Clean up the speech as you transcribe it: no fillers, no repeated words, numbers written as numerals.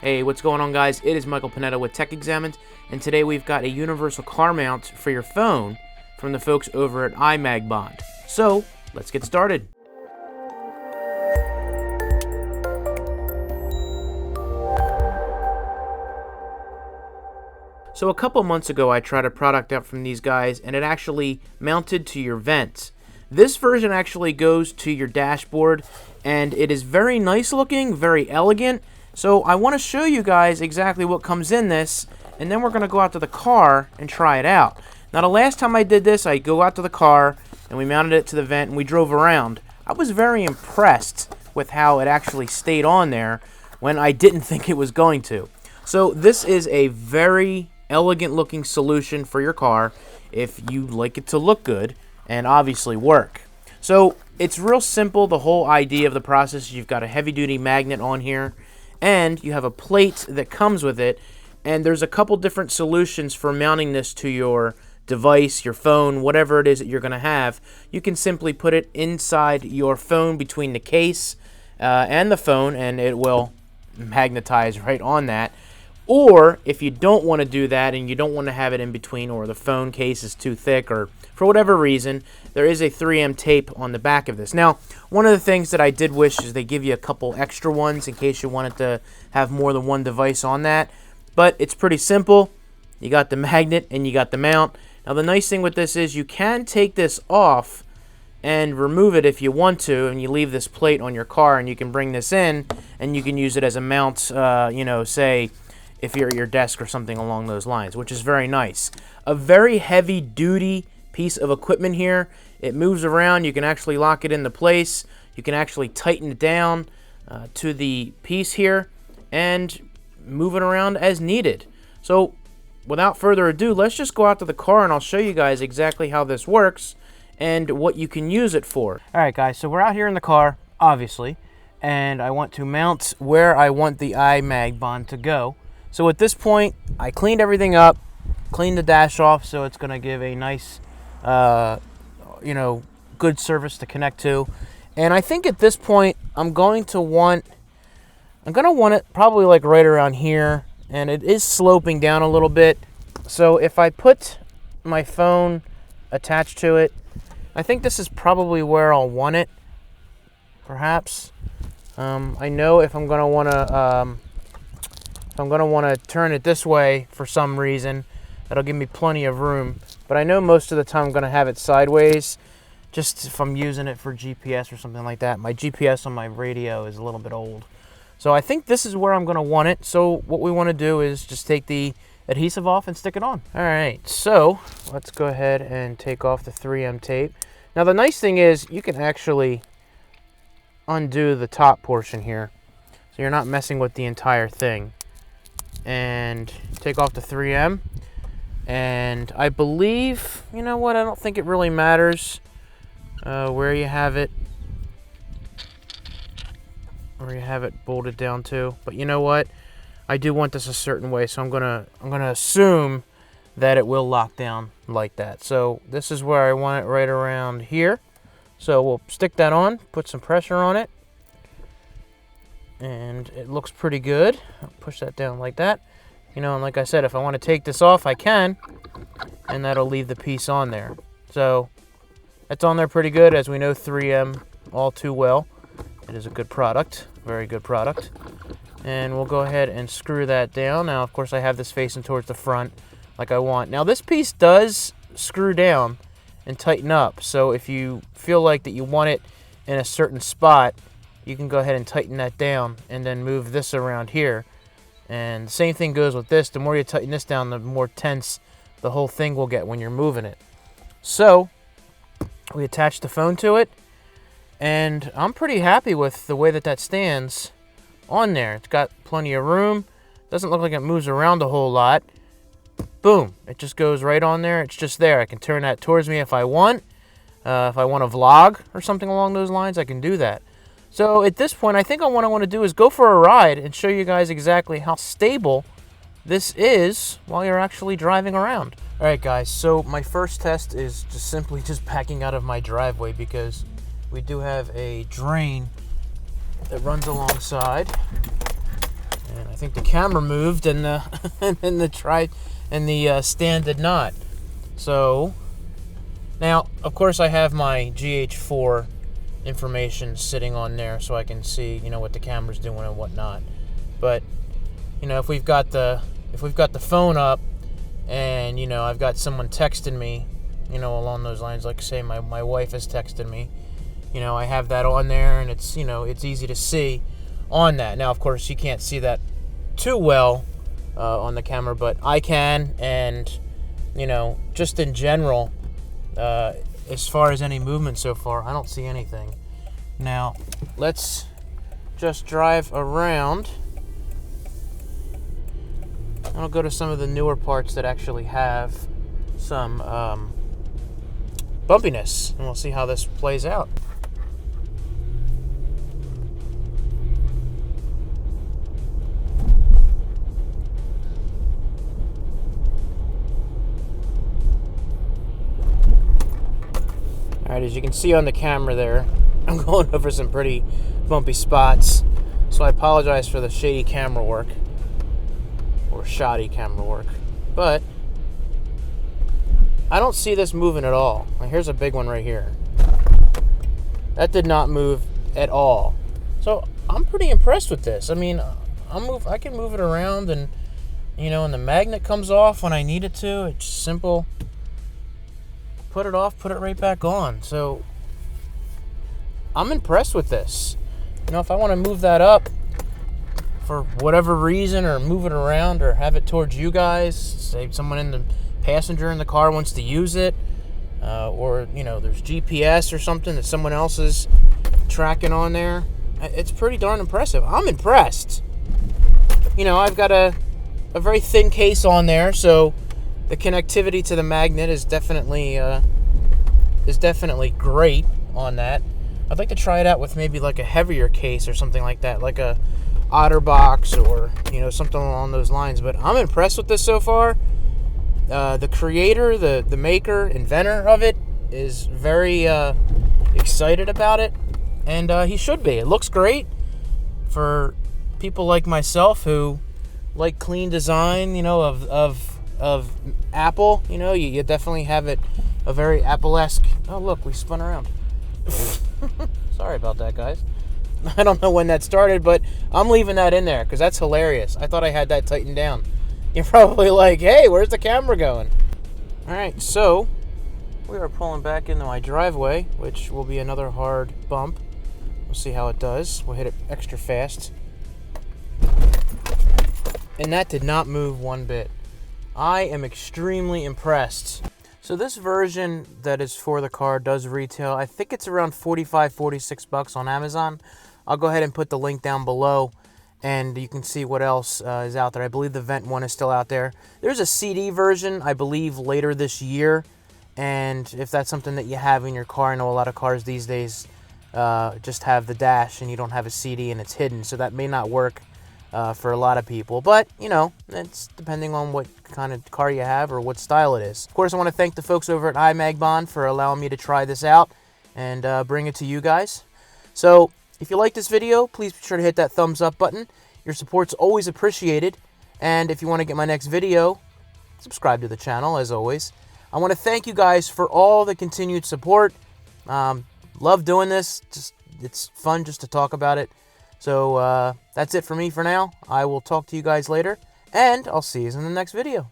Hey, what's going on, guys? It is Michael Panetta with Tech Examined, and today we've got a universal car mount for your phone from the folks over at iMagBond. So, let's get started. So a couple months ago I tried a product out from these guys, and it actually mounted to your vents. This version actually goes to your dashboard, and it is very nice looking, very elegant. So I want to show you guys exactly what comes in this, and then we're going to go out to the car and try it out. Now, the last time I did this, I go out to the car and we mounted it to the vent and we drove around. I was very impressed with how it actually stayed on there when I didn't think it was going to. So this is a very elegant looking solution for your car if you like it to look good and obviously work. So it's real simple. The whole idea of the process is you've got a heavy duty magnet on here, and you have a plate that comes with it, and there's a couple different solutions for mounting this to your device, your phone, whatever it is that you're going to have. You can simply put it inside your phone between the case and the phone, and it will magnetize right on that. Or if you don't want to do that and you don't want to have it in between, or the phone case is too thick, or for whatever reason, there is a 3M tape on the back of this. Now, one of the things that I did wish is they give you a couple extra ones in case you wanted to have more than one device on that. But it's pretty simple. You got the magnet and you got the mount. Now, the nice thing with this is you can take this off and remove it if you want to, and you leave this plate on your car, and you can bring this in and you can use it as a mount, say if you're at your desk or something along those lines, which is very nice. A very heavy duty piece of equipment here. It moves around. You can actually lock it into place. You can actually tighten it down to the piece here and move it around as needed. So without further ado, let's just go out to the car and I'll show you guys exactly how this works and what you can use it for. Alright guys, so we're out here in the car, obviously, and I want to mount where I want the iMagBond to go. So at this point, I cleaned everything up, cleaned the dash off, so it's going to give a nice, good service to connect to. And I think at this point, I'm going to want it probably like right around here, and it is sloping down a little bit. So if I put my phone attached to it, I think this is probably where I'll want it, perhaps. I know if I'm going to want to turn it this way for some reason, that'll give me plenty of room. But I know most of the time I'm going to have it sideways, just if I'm using it for GPS or something like that. My GPS on my radio is a little bit old. So I think this is where I'm going to want it. So what we want to do is just take the adhesive off and stick it on. All right, so let's go ahead and take off the 3M tape. Now the nice thing is you can actually undo the top portion here, so you're not messing with the entire thing. And take off the 3M, and I believe, you know what, I don't think it really matters where you have it bolted down to, but you know what, I do want this a certain way, so I'm gonna assume that it will lock down like that. So this is where I want it, right around here. So we'll stick that on, put some pressure on it, and it looks pretty good. I'll push that down like that. You know, and like I said, if I want to take this off, I can, and that'll leave the piece on there. So that's on there pretty good, as we know 3M all too well. It is a good product, very good product. And we'll go ahead and screw that down. Now, of course, I have this facing towards the front like I want. Now, this piece does screw down and tighten up. So if you feel like that you want it in a certain spot, you can go ahead and tighten that down and then move this around here. And the same thing goes with this. The more you tighten this down, the more tense the whole thing will get when you're moving it. So we attach the phone to it, and I'm pretty happy with the way that that stands on there. It's got plenty of room. Doesn't look like it moves around a whole lot. Boom, it just goes right on there. It's just there. I can turn that towards me if I want. If I want to vlog or something along those lines, I can do that. So at this point, I think what I want to do is go for a ride and show you guys exactly how stable this is while you're actually driving around. All right, guys, so my first test is just simply backing out of my driveway, because we do have a drain that runs alongside. And I think the camera moved, and the and the stand did not. So now, of course, I have my GH4 information sitting on there, so I can see, you know, what the camera's doing and whatnot. But you know, if we've got the phone up, and you know, I've got someone texting me, you know, along those lines, like say my wife has texted me, you know, I have that on there, and it's, you know, it's easy to see on that. Now, of course, you can't see that too well on the camera, but I can. And you know, just in general, as far as any movement so far, I don't see anything. Now let's just drive around. I'll go to some of the newer parts that actually have some bumpiness, and we'll see how this plays out. Alright, as you can see on the camera there, I'm going over some pretty bumpy spots, so I apologize for the shady camera work, or shoddy camera work, but I don't see this moving at all. Here's a big one right here. That did not move at all. So I'm pretty impressed with this. I mean, I can move it around, and you know, and the magnet comes off when I need it to. It's simple. Put it off, put it right back on. So I'm impressed with this. You know, if I want to move that up for whatever reason, or move it around, or have it towards you guys, say someone in the passenger in the car wants to use it, or you know, there's GPS or something that someone else is tracking on there, it's pretty darn impressive. I'm impressed. You know, I've got a very thin case on there, so the connectivity to the magnet is definitely great on that. I'd like to try it out with maybe like a heavier case or something like that, like a OtterBox, or you know, something along those lines. But I'm impressed with this so far. The creator, the maker, inventor of it is very excited about it, and he should be. It looks great for people like myself who like clean design, you know, of Apple. You know, you definitely have it a very Apple-esque. Oh look, we spun around. Sorry about that, guys. I don't know when that started, but I'm leaving that in there because that's hilarious. I thought I had that tightened down. You're probably like, hey, where's the camera going? Alright, so we are pulling back into my driveway, which will be another hard bump. We'll see how it does. We'll hit it extra fast. And that did not move one bit. I am extremely impressed. So this version that is for the car does retail, I think it's around $45-46 on Amazon. I'll go ahead and put the link down below, and you can see what else is out there. I believe the vent one is still out there. There's a CD version, I believe, later this year, and if that's something that you have in your car, I know a lot of cars these days just have the dash and you don't have a CD and it's hidden, so that may not work for a lot of people. But, you know, it's depending on what kind of car you have or what style it is. Of course, I want to thank the folks over at iMagBond for allowing me to try this out and bring it to you guys. So if you like this video, please be sure to hit that thumbs up button. Your support's always appreciated. And if you want to get my next video, subscribe to the channel, as always. I want to thank you guys for all the continued support. Love doing this. It's fun just to talk about it. So that's it for me for now. I will talk to you guys later, and I'll see you in the next video.